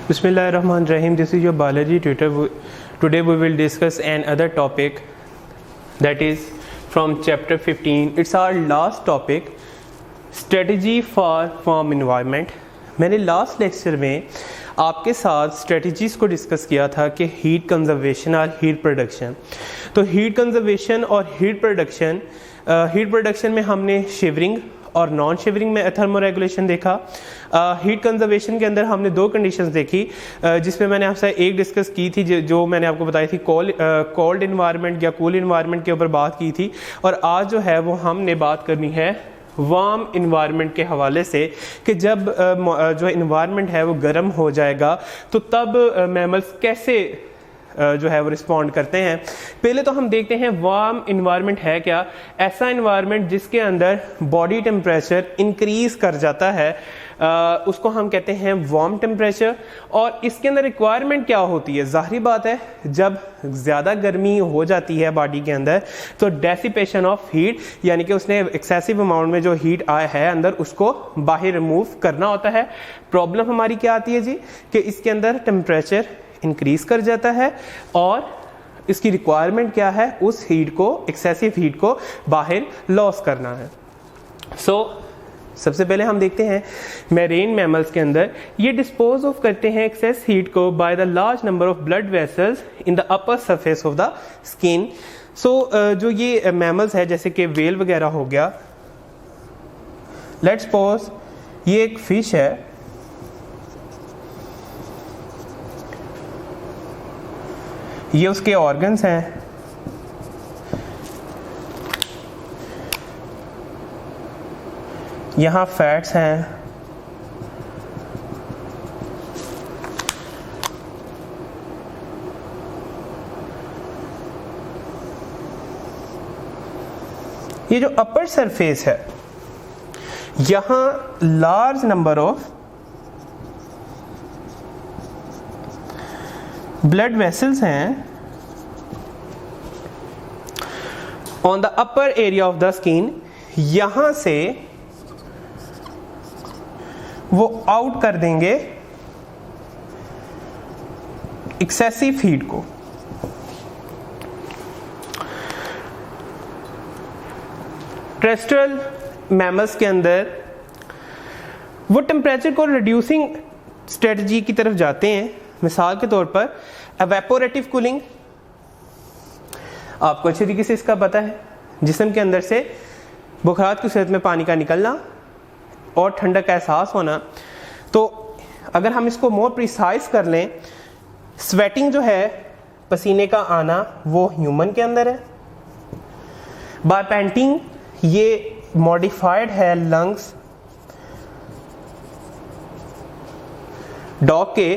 Bismillahirrahmanirrahim. This is your biology tutor. Today we will discuss another topic that is from chapter 15. It's our last topic, strategy for farm environment. मैंने last lecture में आपके साथ strategies को discuss किया था कि heat conservation और heat production. तो हीट कंजर्वेशन और हीट प्रोडक्शन में हमने शिवरिंग और नॉन शिवरिंग में थर्मो रेगुलेशन देखा. हीट कंजर्वेशन के अंदर हमने दो कंडीशंस देखी जिसमें मैंने आपसे एक डिस्कस की थी जो मैंने आपको बताई थी कोल्ड इन्वायरमेंट या कूल इन्वायरमेंट के ऊपर बात की थी. और आज जो है वो हमने बात करनी है वार्म इन्वायरमेंट के हवाले से कि जब जो इन्वायरमेंट है वो गर्म हो जाएगा तो तब मैमल्स कैसे जो है वो रिस्पॉन्ड करते हैं. पहले तो हम देखते हैं वार्म इन्वायरमेंट है क्या. ऐसा इन्वायरमेंट जिसके अंदर बॉडी टेम्परेचर इंक्रीज कर जाता है उसको हम कहते हैं वार्म टेम्परेचर. और इसके अंदर रिक्वायरमेंट क्या होती है, जाहिर बात है जब ज़्यादा गर्मी हो जाती है बॉडी के अंदर तो डेसिपेशन ऑफ हीट यानी कि उसने एक्सेसिव अमाउंट में जो हीट आया है अंदर उसको बाहर रिमूव करना होता है. प्रॉब्लम हमारी क्या आती है जी कि इसके अंदर टेम्परेचर इंक्रीज कर जाता है और इसकी रिक्वायरमेंट क्या है, उस हीट को एक्सेसिव हीट को बाहर लॉस करना है. सबसे पहले हम देखते हैं मैरीन मैमल्स के अंदर ये डिस्पोज ऑफ करते हैं एक्सेस हीट को by the large number of blood vessels in the upper surface of the skin. जो ये मैमल्स है जैसे कि वेल वगैरह हो गया, लेट्स सपोज ये एक फिश है, ये उसके ऑर्गन्स हैं. यहाँ फैट्स हैं, ये जो अपर सरफेस है यहाँ large number of blood vessels हैं on the upper area of the skin. यहां से वो आउट कर देंगे एक्सेसिव हीट को. टेरेस्ट्रियल मैमल्स के अंदर वो टेम्परेचर को रिड्यूसिंग स्ट्रेटजी की तरफ जाते हैं. मिसाल के तौर पर एवेपोरेटिव कूलिंग, आपको अच्छी तरीके से इसका पता है, जिस्म के अंदर से बुखारात की सूरत में पानी का निकलना और ठंडक का एहसास होना. तो अगर हम इसको मोर प्रिसाइज कर लें, स्वेटिंग जो है पसीने का आना वो ह्यूमन के अंदर है. बाय पैंटिंग ये मॉडिफाइड है लंग्स. डॉग के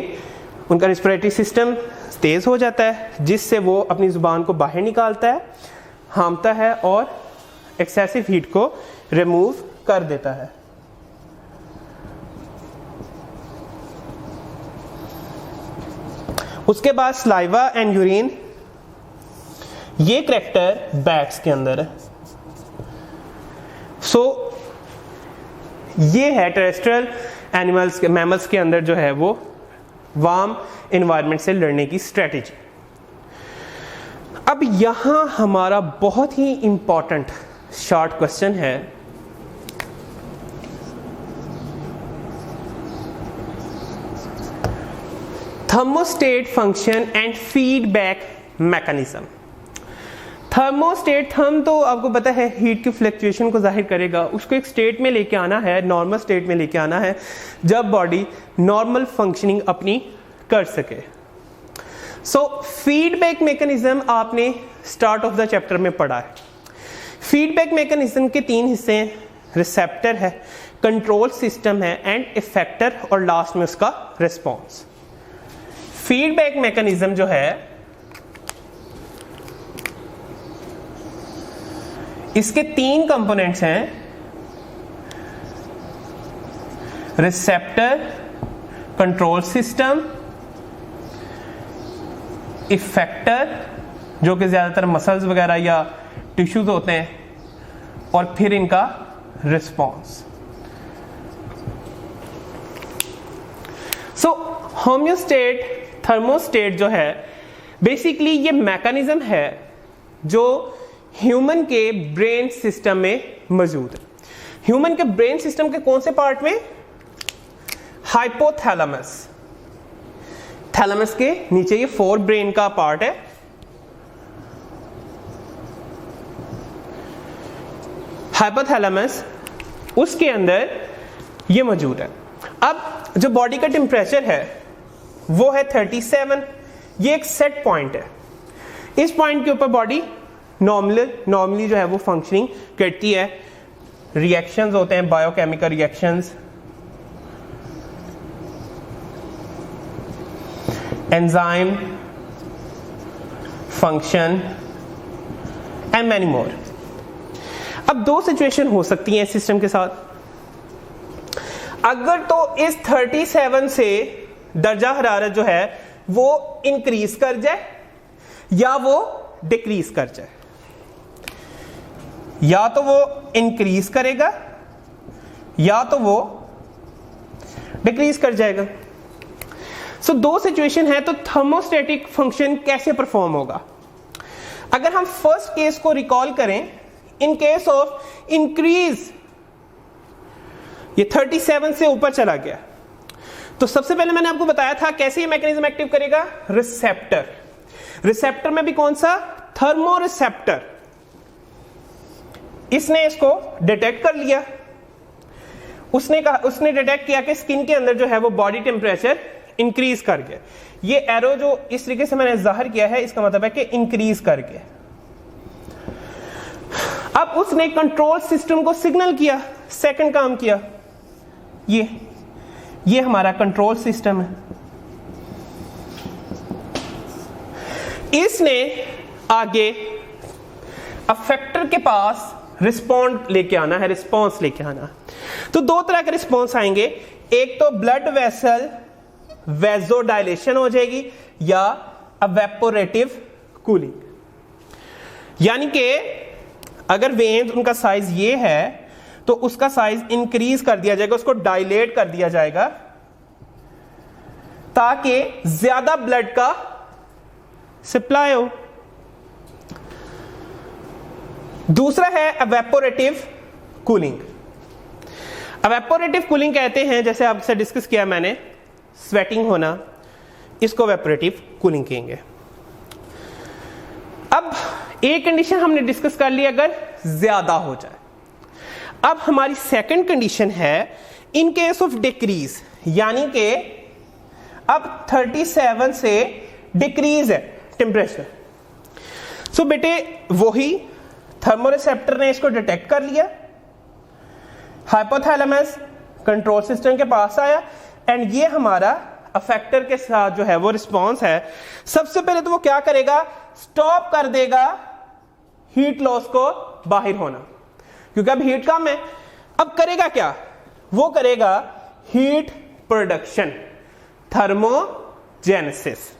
उनका रेस्पिरेटरी सिस्टम तेज हो जाता है जिससे वो अपनी जुबान को बाहर निकालता है, हांफता है और एक्सेसिव हीट को रिमूव कर देता है. उसके बाद सलाइवा एंड यूरिन, ये करैक्टर बैट्स के अंदर है. ये है टेरेस्ट्रियल एनिमल्स मैमल्स के अंदर जो है वो वार्म इन्वायरमेंट से लड़ने की स्ट्रेटेजी. अब यहां हमारा बहुत ही इंपॉर्टेंट शॉर्ट क्वेश्चन है, thermostat function and feedback mechanism. Thermostat, therm तो आपको पता है हीट की फ्लक्चुएशन को जाहिर करेगा, उसको एक स्टेट में लेके आना है, नॉर्मल स्टेट में लेके आना है जब बॉडी नॉर्मल फंक्शनिंग अपनी कर सके. फीडबैक मैकेनिज्म आपने स्टार्ट ऑफ द चैप्टर में पढ़ा है. फीडबैक मैकेनिज्म के तीन हिस्से हैं, रिसेप्टर है, कंट्रोल सिस्टम है एंड इफेक्टर और लास्ट में उसका रिस्पॉन्स. फीडबैक मैकेनिज्म जो है इसके तीन कंपोनेंट्स हैं, रिसेप्टर, कंट्रोल सिस्टम, इफेक्टर जो कि ज्यादातर मसल्स वगैरह या टिश्यूज होते हैं, और फिर इनका रिस्पॉन्स. सो होम्योस्टेट, थर्मोस्टेट जो है बेसिकली ये मैकेनिज्म है जो ह्यूमन के ब्रेन सिस्टम में मौजूद है। ह्यूमन के ब्रेन सिस्टम के कौन से पार्ट में? हाइपोथैलेमस, थैलेमस के नीचे ये फोर ब्रेन का पार्ट है। हाइपोथैलेमस, उसके अंदर ये मौजूद है। अब जो बॉडी का टेम्परेचर है वो है 37। ये एक सेट पॉइंट है। इस पॉइंट के ऊपर बॉडी नॉर्मली जो है वो फंक्शनिंग करती है। रिएक्शंस होते हैं, biochemical reactions, enzyme function and many more. अब दो सिचुएशन हो सकती हैं इस सिस्टम के साथ। अगर तो इस 37 से दर्जा हरारत जो है वो इंक्रीज कर जाए या वो डिक्रीज कर जाए। या तो वो इंक्रीज करेगा या तो वो डिक्रीज कर जाएगा। सो दो सिचुएशन है, तो थर्मोस्टेटिक फंक्शन कैसे परफॉर्म होगा? अगर हम फर्स्ट केस को रिकॉल करें, इन केस ऑफ इंक्रीज, ये 37 से ऊपर चला गया, तो सबसे पहले मैंने आपको बताया था कैसे ये मैकेनिज्म एक्टिव करेगा। रिसेप्टर, रिसेप्टर में भी कौन सा? Thermo receptor. इसने इसको डिटेक्ट कर लिया। उसने डिटेक्ट किया कि स्किन के अंदर जो है वो बॉडी टेम्परेचर इंक्रीज कर गया। ये एरो जो इस तरीके से मैंने जाहिर किया है, इसका मतलब है कि इंक्रीज कर गया। अब उसने कंट्रोल सिस्टम को सिग्नल किया, सेकंड काम किया। ये हमारा कंट्रोल सिस्टम है। इसने आगे अफेक्टर के पास रिस्पॉन्ड लेके आना है, रिस्पॉन्स लेके आना। तो दो तरह के रिस्पॉन्स आएंगे। एक तो ब्लड वेसल वेजोडाइलेशन हो जाएगी या इवेपोरेटिव कूलिंग, यानी कि अगर वेन्स उनका साइज ये है तो उसका साइज इंक्रीज कर दिया जाएगा, उसको डायलेट कर दिया जाएगा ताकि ज्यादा ब्लड का सप्लाई हो। दूसरा है इवेपोरेटिव कूलिंग। इवेपोरेटिव कूलिंग कहते हैं, जैसे आपसे डिस्कस किया मैंने, स्वेटिंग होना, इसको इवेपोरेटिव कूलिंग कहेंगे। अब एक कंडीशन हमने डिस्कस कर ली, अगर ज्यादा हो जाए। अब हमारी सेकंड कंडीशन है इन केस ऑफ डिक्रीज, यानी कि अब 37 से डिक्रीज है टेम्परेचर। सो बेटे वही थर्मोरिसेप्टर ने इसको डिटेक्ट कर लिया, हाइपोथैलेमस कंट्रोल सिस्टम के पास आया, एंड ये हमारा अफेक्टर के साथ जो है वो रिस्पॉन्स है। सबसे पहले तो वो क्या करेगा? स्टॉप कर देगा हीट लॉस को बाहर होना, क्योंकि अब हीट कम है। अब करेगा क्या? वो करेगा heat production, thermogenesis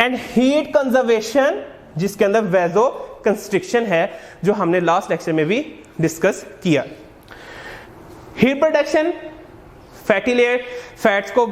and heat conservation, जिसके अंदर वेजो कंस्ट्रिक्शन है, जो हमने लास्ट लेक्चर में भी डिस्कस किया। Heat production fatty layer, fats को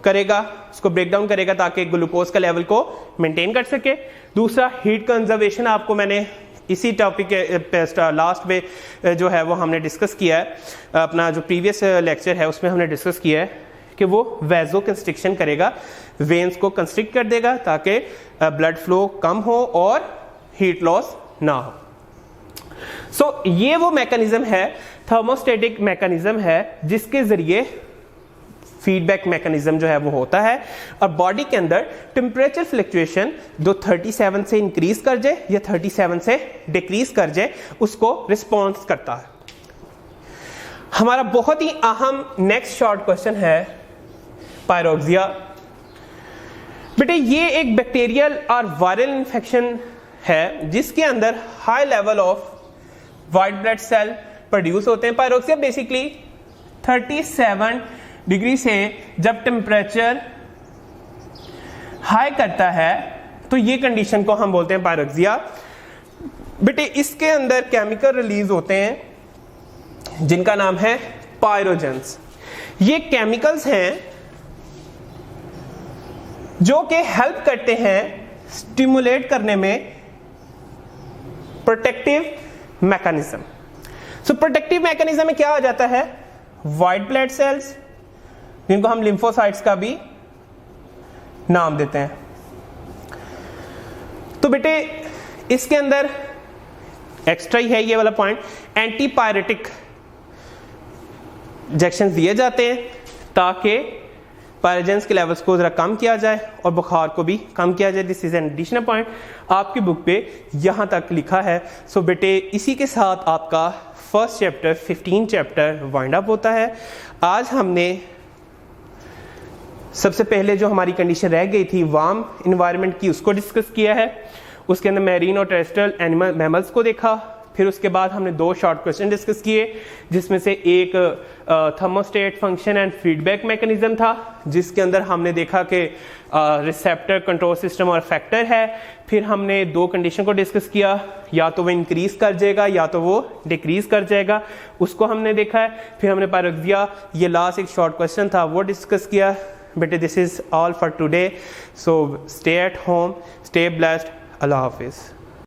करेगा, उसको ब्रेक डाउन करेगा ताकि ग्लूकोज का लेवल को मेंटेन कर सके। दूसरा हीट कंजर्वेशन, आपको मैंने इसी टॉपिक के लास्ट में जो है वो हमने डिस्कस किया है, अपना जो प्रीवियस लेक्चर है उसमें हमने डिस्कस किया है कि वो वेजो कंस्ट्रिक्शन करेगा, वेन्स को कंस्ट्रिक्ट कर देगा ताकि ब्लड फ्लो कम हो और हीट लॉस ना हो। सो ये वो मैकेनिज्म है, थर्मोस्टेटिक मैकेनिज्म है, जिसके जरिए फीडबैक मैकेनिज्म जो है वो होता है और बॉडी के अंदर टेम्परेचर फ्लक्चुएशन जो 37 से इंक्रीज कर जाए या 37 से डिक्रीज कर जाए, उसको रिस्पॉन्स करता है। हमारा बहुत ही अहम नेक्स्ट शॉर्ट क्वेश्चन है पायरोक्सिया। बेटे ये एक बैक्टीरियल और वायरल इंफेक्शन है जिसके अंदर high level of white blood cell produce होते हैं। पायरोक्सिया बेसिकली 37 डिग्री से जब टेम्परेचर हाई करता है तो ये कंडीशन को हम बोलते हैं पायरोक्सिया। बेटे इसके अंदर केमिकल रिलीज होते हैं जिनका नाम है पायरोजेंस। ये केमिकल्स हैं जो कि हेल्प करते हैं स्टिमुलेट करने में प्रोटेक्टिव मैकेनिज्म। सो प्रोटेक्टिव मैकेनिज्म में क्या हो जाता है, व्हाइट ब्लड सेल्स जिनको हम लिम्फोसाइट्स का भी नाम देते हैं। तो बेटे इसके अंदर एक्स्ट्रा ही है ये वाला पॉइंट, एंटीपायरेटिक इंजेक्शन दिए जाते हैं ताकि पायरोजेंस के लेवल्स को जरा कम किया जाए और बुखार को भी कम किया जाए। This is an additional point, आपकी बुक पे यहां तक लिखा है। सो बेटे इसी के साथ आपका first chapter 15 chapter wind up होता है। आज हमने सबसे पहले जो हमारी कंडीशन रह गई थी वार्म इन्वायरमेंट की, उसको डिस्कस किया है। उसके अंदर मैरीन और टेरेस्ट्रियल एनिमल मैमल्स को देखा। फिर उसके बाद हमने 2 शॉर्ट क्वेश्चन डिस्कस किए, जिसमें से एक thermostat function and feedback mechanism था, जिसके अंदर हमने देखा कि रिसेप्टर, कंट्रोल सिस्टम और फैक्टर है। फिर हमने 2 कंडीशन को डिस्कस किया, या तो वो इंक्रीज कर जाएगा या तो वो डिक्रीज कर जाएगा, उसको हमने देखा है। फिर हमने पायरोक्सिया, ये लास्ट एक शॉर्ट क्वेश्चन था, वो डिस्कस किया। बेटे this is all for today, so stay at home, stay blessed, Allah Hafiz.